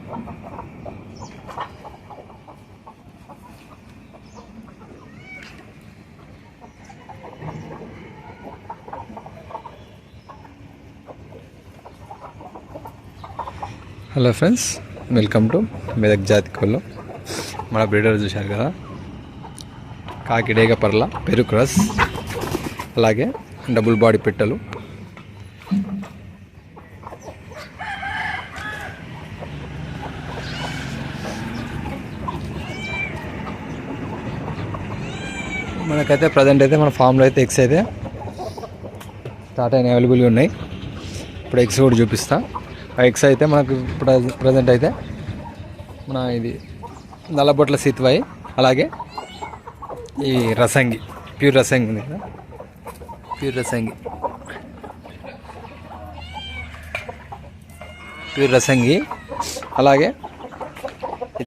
Hello friends, welcome to Medak జాతి కోళ్ళు. మన బ్రీడర్ చూశారు కదా, కాకిడేగ పర్ల పెరు క్రాస్, అలాగే డబుల్ బాడీ పిట్టలు. మనకైతే ప్రజెంట్ అయితే మన ఫామ్లో అయితే ఎగ్స్ అయితే స్టార్ట్ అయిన అవైలబుల్గా ఉన్నాయి. ఇప్పుడు ఎగ్స్ కూడా చూపిస్తా. ఆ ఎగ్స్ అయితే మనకు ప్రజెంట్ అయితే మన ఇది నల్లబొట్ల సీతువాయి, అలాగే ఈ రసంగి, ప్యూర్ రసంగి ఉంది కదా, ప్యూర్ రసంగి, అలాగే